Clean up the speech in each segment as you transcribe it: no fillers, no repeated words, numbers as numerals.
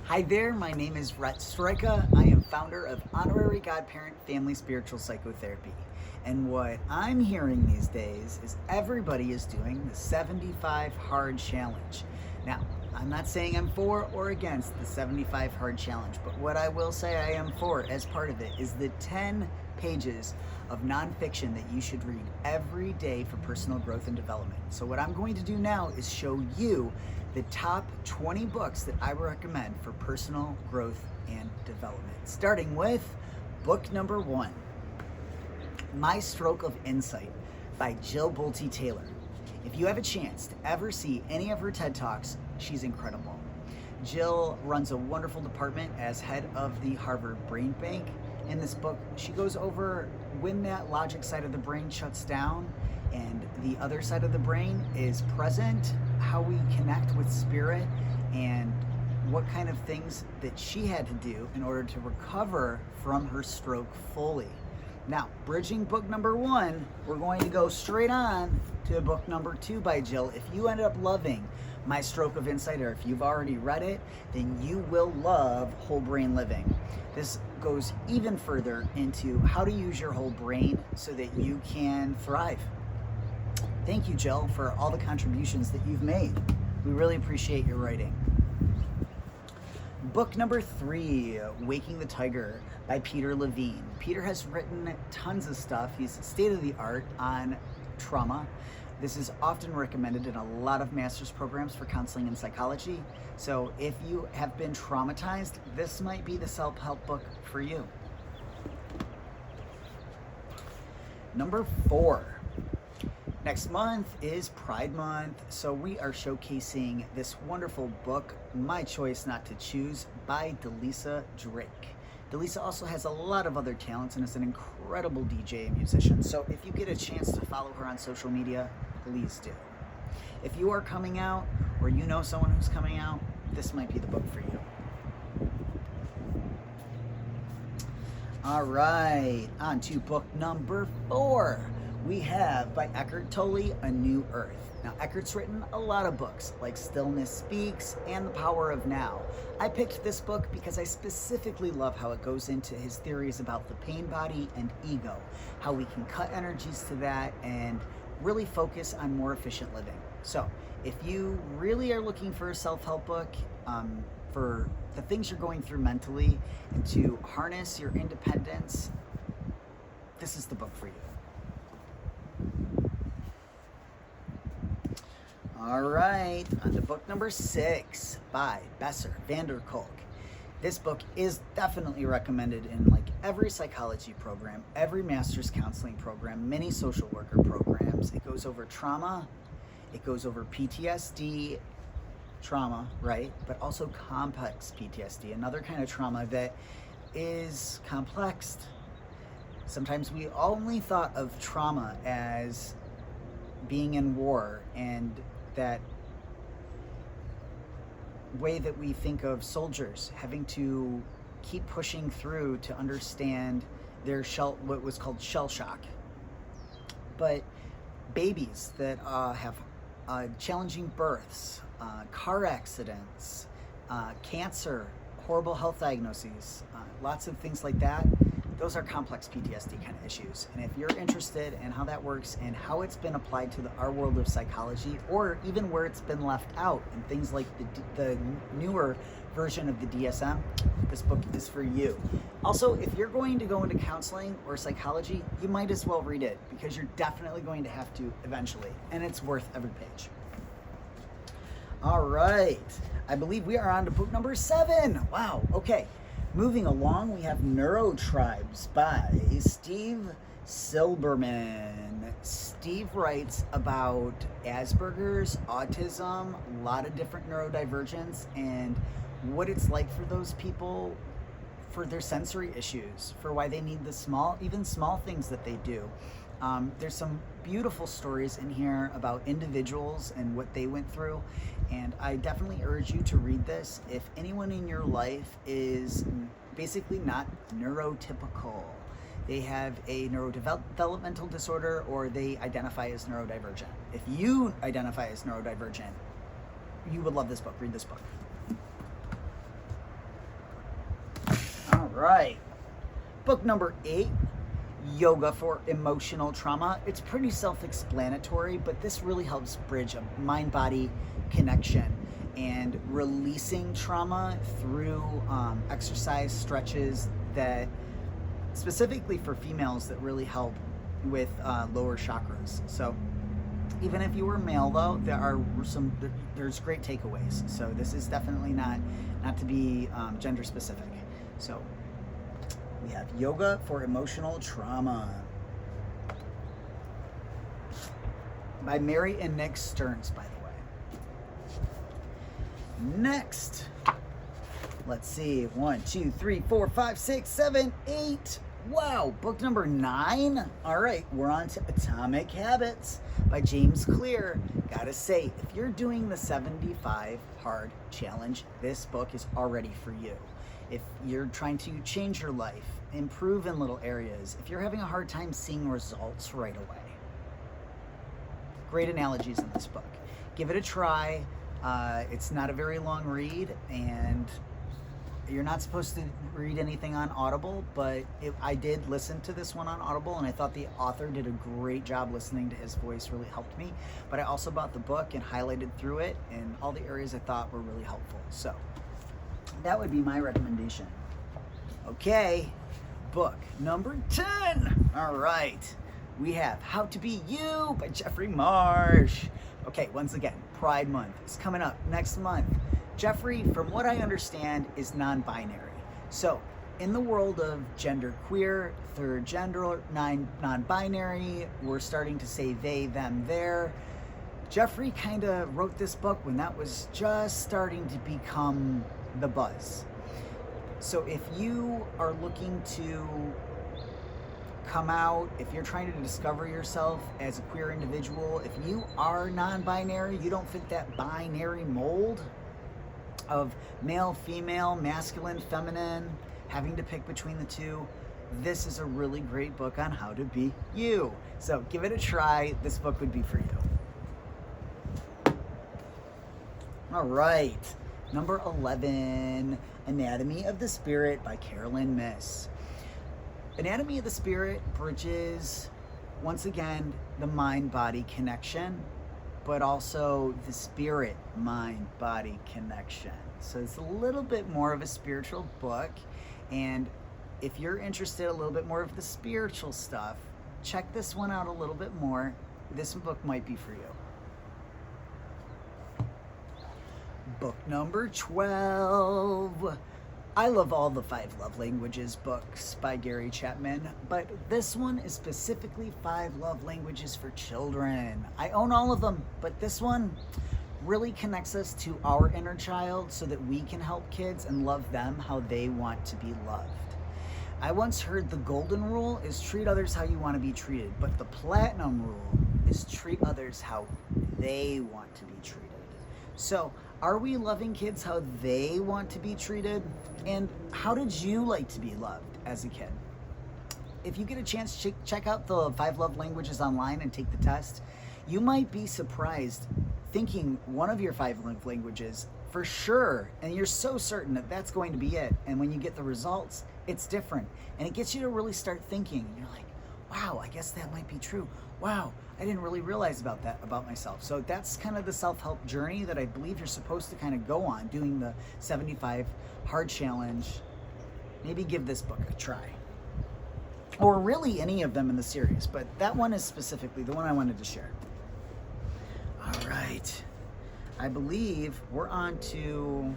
Hi there, my name is Rhett Strika. I am founder of Honorary Godparent Family Spiritual Psychotherapy. And what I'm hearing these days is everybody is doing the 75 Hard Challenge. Now, I'm not saying I'm for or against the 75 Hard Challenge, but what I will say I am for as part of it is the 10 pages of nonfiction that you should read every day for personal growth and development. So what I'm going to do now is show you the top 20 books that I recommend for personal growth and development. Starting with book number 1, My Stroke of Insight by Jill Bolte Taylor. If you have a chance to ever see any of her TED Talks, she's incredible. Jill runs a wonderful department as head of the Harvard Brain Bank. In this book, she goes over when that logic side of the brain shuts down and the other side of the brain is present, how we connect with spirit, and what kind of things that she had to do in order to recover from her stroke fully. Now, bridging book number 1, we're going to go straight on to book number 2 by Jill. If you ended up loving My Stroke of Insight, or if you've already read it, then you will love Whole Brain Living. This goes even further into how to use your whole brain so that you can thrive. Thank you, Jill, for all the contributions that you've made. We really appreciate your writing. Book number 3, Waking the Tiger by Peter Levine. Peter has written tons of stuff. He's state-of-the-art on trauma. This is often recommended in a lot of master's programs for counseling and psychology. So if you have been traumatized, this might be the self-help book for you. Number 4. Next month is Pride Month, so we are showcasing this wonderful book, My Choice Not to Choose by Delisa Drake. Delisa also has a lot of other talents and is an incredible DJ and musician, so if you get a chance to follow her on social media, please do. If you are coming out or you know someone who's coming out, this might be the book for you. All right, on to book number 4. We have by Eckhart Tolle, A New Earth. Now, Eckhart's written a lot of books like Stillness Speaks and The Power of Now. I picked this book because I specifically love how it goes into his theories about the pain body and ego, how we can cut energies to that and really focus on more efficient living. So if you really are looking for a self-help book for the things you're going through mentally and to harness your independence, this is the book for you. All right, on to book number 6 by Besser van der Kolk. This book is definitely recommended in like every psychology program, every master's counseling program, many social worker programs. It goes over trauma, it goes over PTSD, trauma, right? But also complex PTSD, another kind of trauma that is complex. Sometimes we only thought of trauma as being in war and that way that we think of soldiers having to keep pushing through to understand their what was called shell shock. But babies that have challenging births, car accidents, cancer, horrible health diagnoses, lots of things like that, those are complex PTSD kind of issues. And if you're interested in how that works and how it's been applied to our world of psychology, or even where it's been left out in things like the newer version of the DSM, this book is for you. Also, if you're going to go into counseling or psychology, you might as well read it because you're definitely going to have to eventually, and it's worth every page. All right, I believe we are on to book number 7. Wow, okay. Moving along, we have Neurotribes by Steve Silberman. Steve writes about Asperger's, autism, a lot of different neurodivergence, and what it's like for those people, for their sensory issues, for why they need the even small things that they do. There's some beautiful stories in here about individuals and what they went through, and I definitely urge you to read this if anyone in your life is basically not neurotypical. They have a neurodevelopmental disorder or they identify as neurodivergent. If you identify as neurodivergent, you would love this book. Read this book. right. Book number 8, Yoga for Emotional Trauma. It's pretty self-explanatory, but this really helps bridge a mind-body connection and releasing trauma through exercise stretches that specifically for females that really help with lower chakras. So even if you were male though, there's great takeaways. So this is definitely not to be gender specific. So we have Yoga for Emotional Trauma by Mary and Nick Stearns, by the way. Next, let's see, 1, 2, 3, 4, 5, 6, 7, 8. Wow, book number 9. All right, we're on to Atomic Habits by James Clear. Gotta say, if you're doing the 75 hard challenge, this book is already for you. If you're trying to change your life, improve in little areas, if you're having a hard time seeing results right away. Great analogies in this book. Give it a try. It's not a very long read, and you're not supposed to read anything on Audible, but I did listen to this one on Audible, and I thought the author did a great job. Listening to his voice really helped me. But I also bought the book and highlighted through it in all the areas I thought were really helpful. So that would be my recommendation. Okay, book number 10. All right, we have How to Be You by Jeffrey Marsh. Okay, once again, Pride Month is coming up next month. Jeffrey, from what I understand, is non-binary. So in the world of genderqueer, third gender, non-binary, we're starting to say they, them, their. Jeffrey kind of wrote this book when that was just starting to become the buzz. So if you are looking to come out, if you're trying to discover yourself as a queer individual, if you are non-binary, you don't fit that binary mold of male, female, masculine, feminine, having to pick between the two, this is a really great book on how to be you. So give it a try. This book would be for you. All right, number 11, Anatomy of the Spirit by Carolyn Miss. Anatomy of the Spirit bridges, once again, the mind-body connection, but also the spirit mind-body connection. So it's a little bit more of a spiritual book, and if you're interested a little bit more of the spiritual stuff, check this one out a little bit more. This book might be for you. Book number 12. I love all the 5 Love Languages books by Gary Chapman, but this one is specifically 5 love languages for children. I own all of them, but this one really connects us to our inner child so that we can help kids and love them how they want to be loved. I once heard the golden rule is treat others how you want to be treated, but the platinum rule is treat others how they want to be treated. So, are we loving kids how they want to be treated? And how did you like to be loved as a kid? If you get a chance, check out the 5 love languages online and take the test. You might be surprised thinking one of your 5 love languages for sure, and you're so certain that that's going to be it. And when you get the results, it's different. And it gets you to really start thinking. You're like, wow, I guess that might be true. Wow, I didn't really realize about myself. So that's kind of the self-help journey that I believe you're supposed to kind of go on, doing the 75 hard challenge. Maybe give this book a try. Or really any of them in the series, but that one is specifically the one I wanted to share. All right. I believe we're on to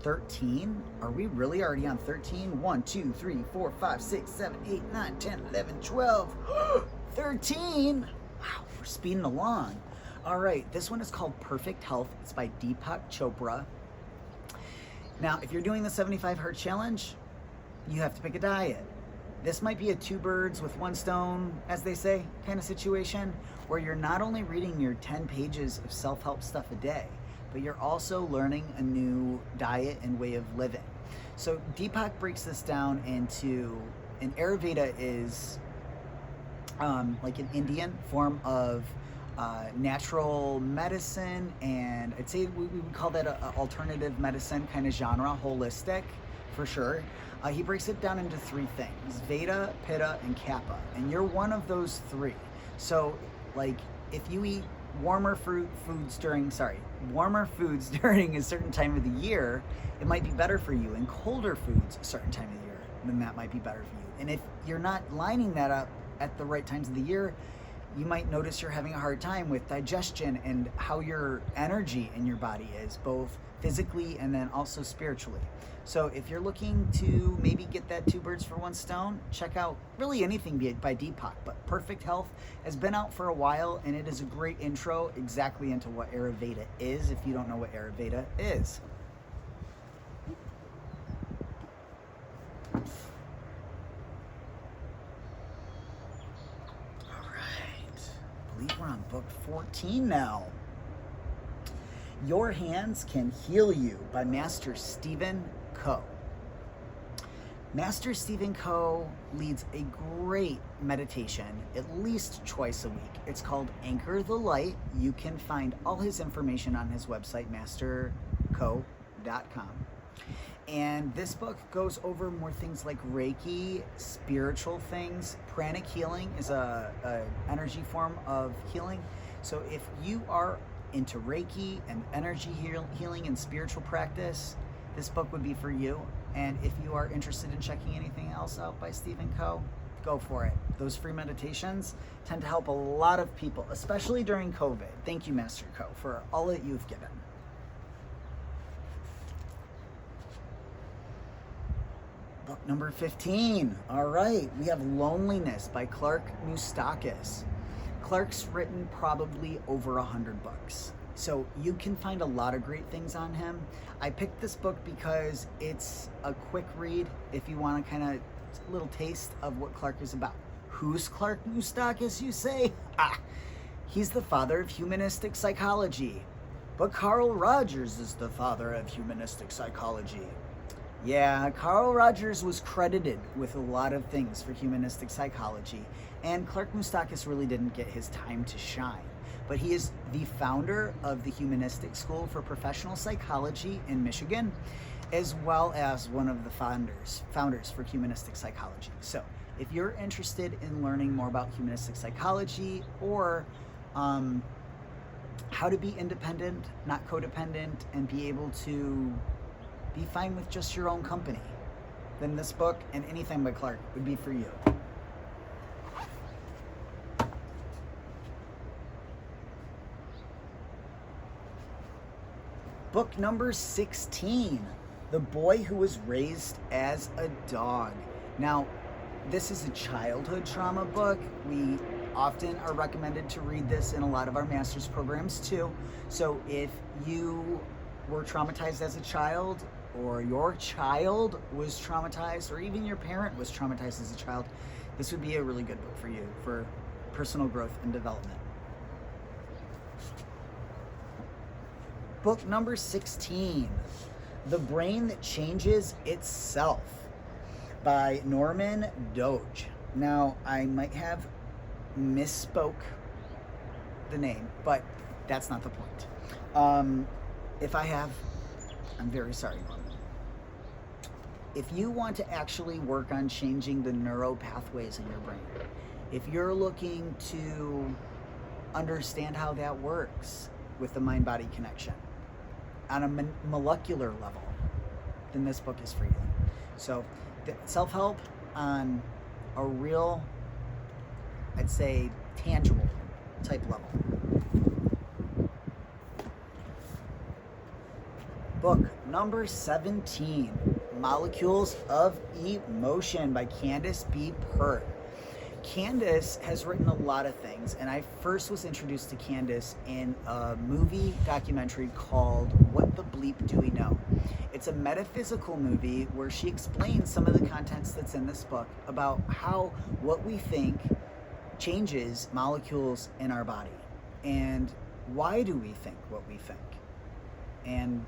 13. Are we really already on 13? 1, 2, 3, 4, 5, 6, 7, 8, 9, 10, 11, 12. 13. Wow, we're speeding along. All right, this one is called Perfect Health. It's by Deepak Chopra. Now, if you're doing the 75 Hard Challenge, you have to pick a diet. This might be a 2 birds with 1 stone, as they say, kind of situation, where you're not only reading your 10 pages of self-help stuff a day, but you're also learning a new diet and way of living. So Deepak breaks this down into, and Ayurveda is like an Indian form of natural medicine, and I'd say we would call that a alternative medicine kind of genre, holistic for sure. He breaks it down into three things: Vata, Pitta, and Kapha. And you're one of those three. So, like, if you eat warmer foods during a certain time of the year, it might be better for you. And colder foods a certain time of the year, then that might be better for you. And if you're not lining that up at the right times of the year, you might notice you're having a hard time with digestion and how your energy in your body is, both physically and then also spiritually. So if you're looking to maybe get that two birds for one stone, check out really anything by Deepak. But Perfect Health has been out for a while, and it is a great intro exactly into what Ayurveda is, if you don't know what Ayurveda is. We're on book 14 now. Your Hands Can Heal You by Master Stephen Co. Master Stephen Co. leads a great meditation at least twice a week. It's called Anchor the Light. You can find all his information on his website, masterco.com. And this book goes over more things like Reiki, spiritual things. Pranic healing is a energy form of healing. So if you are into Reiki and energy healing and spiritual practice, this book would be for you. And if you are interested in checking anything else out by Stephen Co., go for it. Those free meditations tend to help a lot of people, especially during COVID. Thank you, Master Co., for all that you've given. Book number 15. All right, we have Loneliness by Clark Moustakis. Clark's written probably over 100 books, so you can find a lot of great things on him. I picked this book because it's a quick read if you want to kind of a little taste of what Clark is about. Who's Clark Moustakis, you say? He's the father of humanistic psychology. But Carl Rogers is the father of humanistic psychology. Yeah, Carl Rogers was credited with a lot of things for humanistic psychology, and Clark Moustakis really didn't get his time to shine. But he is the founder of the Humanistic School for Professional Psychology in Michigan, as well as one of the founders for humanistic psychology. So if you're interested in learning more about humanistic psychology, or how to be independent, not codependent, and be able to be fine with just your own company, then this book and anything by Clark would be for you. Book number 16, The Boy Who Was Raised as a Dog. Now, this is a childhood trauma book. We often are recommended to read this in a lot of our master's programs too. So if you were traumatized as a child, or your child was traumatized, or even your parent was traumatized as a child, this would be a really good book for you for personal growth and development. Book number 16, The Brain That Changes Itself by Norman Doidge. Now, I might have misspoke the name, but that's not the point. If I have, I'm very sorry, Norman. If you want to actually work on changing the neural pathways in your brain, if you're looking to understand how that works with the mind-body connection on a molecular level, then this book is for you. So self-help on a real, I'd say, tangible type level. Book number 17, Molecules of Emotion by Candace B. Pert. Candace has written a lot of things, and I first was introduced to Candace in a movie documentary called What the Bleep Do We Know? It's a metaphysical movie where she explains some of the contents that's in this book about how what we think changes molecules in our body, and why do we think what we think, and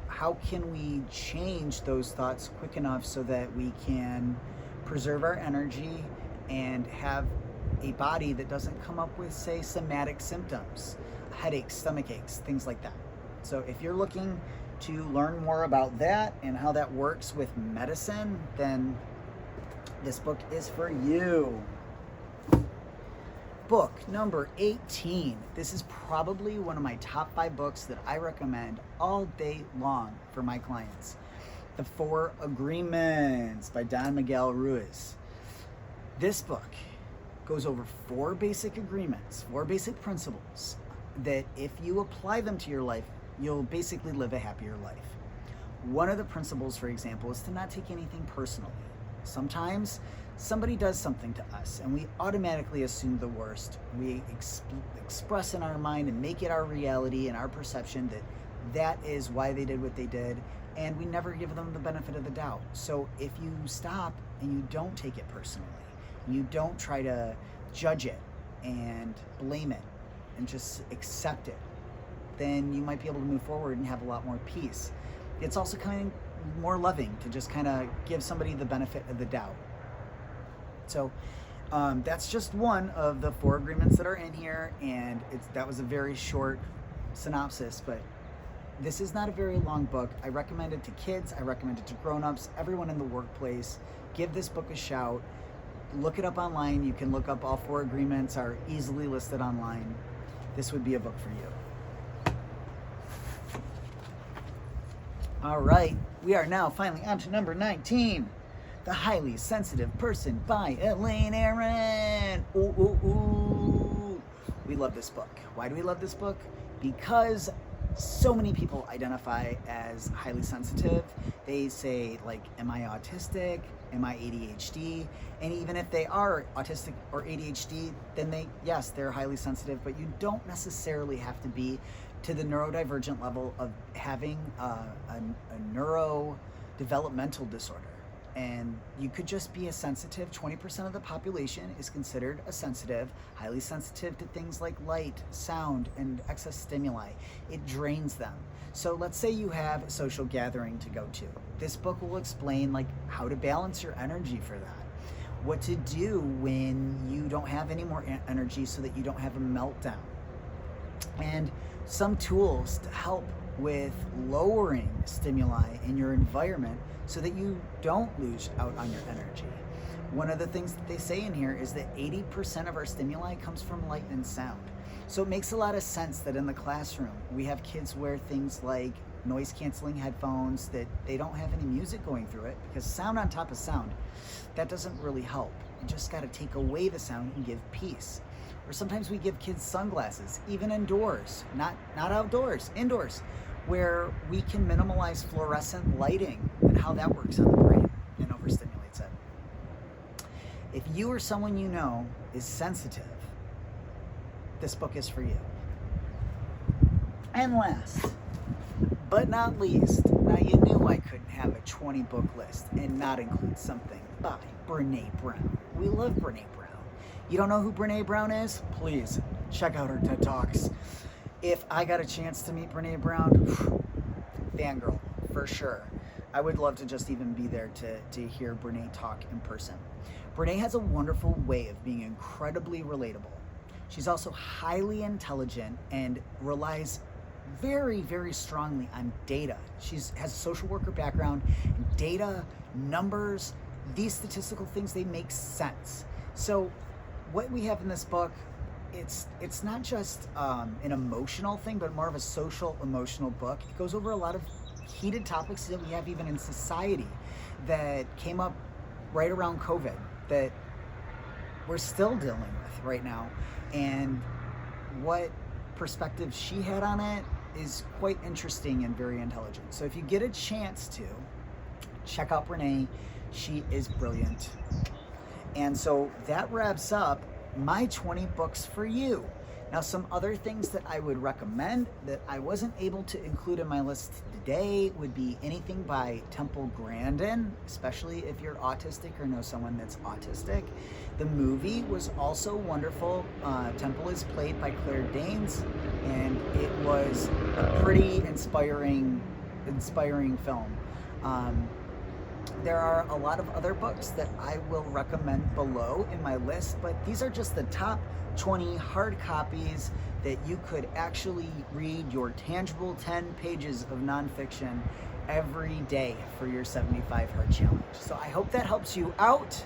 how can we change those thoughts quick enough so that we can preserve our energy and have a body that doesn't come up with, say, somatic symptoms, headaches, stomach aches, things like that. So if you're looking to learn more about that and how that works with medicine, then this book is for you. Book number 18. This is probably one of my top 5 books that I recommend all day long for my clients. The 4 Agreements by Don Miguel Ruiz. This book goes over 4 basic agreements, 4 basic principles that if you apply them to your life, you'll basically live a happier life. One of the principles, for example, is to not take anything personally. Sometimes somebody does something to us and we automatically assume the worst. We express in our mind and make it our reality and our perception that that is why they did what they did, and we never give them the benefit of the doubt. So if you stop and you don't take it personally, you don't try to judge it and blame it and just accept it, then you might be able to move forward and have a lot more peace. It's also kind of more loving to just kind of give somebody the benefit of the doubt. So that's just one of the 4 agreements that are in here, and that was a very short synopsis, but this is not a very long book. I recommend it to kids, I recommend it to grown-ups, everyone in the workplace. Give this book a shout. Look it up online. You can look up all 4 agreements, are easily listed online. This would be a book for you. All right, we are now finally on to number 19. The Highly Sensitive Person by Elaine Aron. Ooh, ooh, ooh. We love this book. Why do we love this book? Because so many people identify as highly sensitive. They say, like, am I autistic? Am I ADHD? And even if they are autistic or ADHD, then they're highly sensitive, but you don't necessarily have to be to the neurodivergent level of having a neurodevelopmental disorder. And you could just be a sensitive. 20% of the population is considered a sensitive, highly sensitive to things like light, sound, and excess stimuli. It drains them. So let's say you have a social gathering to go to. This book will explain like how to balance your energy for that. What to do when you don't have any more energy so that you don't have a meltdown. And some tools to help with lowering stimuli in your environment so that you don't lose out on your energy. One of the things that they say in here is that 80% of our stimuli comes from light and sound. So it makes a lot of sense that in the classroom, we have kids wear things like noise canceling headphones, that they don't have any music going through it, because sound on top of sound, that doesn't really help. You just gotta take away the sound and give peace. Or sometimes we give kids sunglasses, even indoors, not outdoors, indoors, where we can minimize fluorescent lighting and how that works on the brain and overstimulates it. If you or someone you know is sensitive, this book is for you. And last but not least, now you knew I couldn't have a 20 book list and not include something by Brene Brown. We love Brene Brown. You don't know who Brene Brown is? Please check out her TED Talks. If I got a chance to meet Brene Brown, fangirl, for sure. I would love to just even be there to hear Brene talk in person. Brene has a wonderful way of being incredibly relatable. She's also highly intelligent and relies very, very strongly on data. She has a social worker background, and data, numbers, these statistical things, they make sense. So what we have in this book, it's not just an emotional thing, but more of a social emotional book. It goes over a lot of heated topics that we have even in society that came up right around COVID that we're still dealing with right now. And what perspective she had on it is quite interesting and very intelligent. So if you get a chance to, check out Brene. She is brilliant. And so that wraps up my 20 books for you. Now, some other things that I would recommend that I wasn't able to include in my list today would be anything by Temple Grandin, especially if you're autistic or know someone that's autistic. The movie was also wonderful. Temple is played by Claire Danes, and it was a pretty inspiring film. There are a lot of other books that I will recommend below in my list, but these are just the top 20 hard copies that you could actually read your tangible 10 pages of nonfiction every day for your 75 hard challenge. So I hope that helps you out.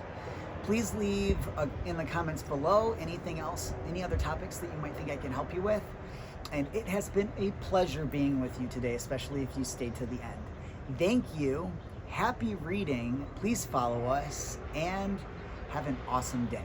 Please leave in the comments below anything else, any other topics that you might think I can help you with. And it has been a pleasure being with you today, especially if you stayed to the end. Thank you. Happy reading. Please follow us and have an awesome day.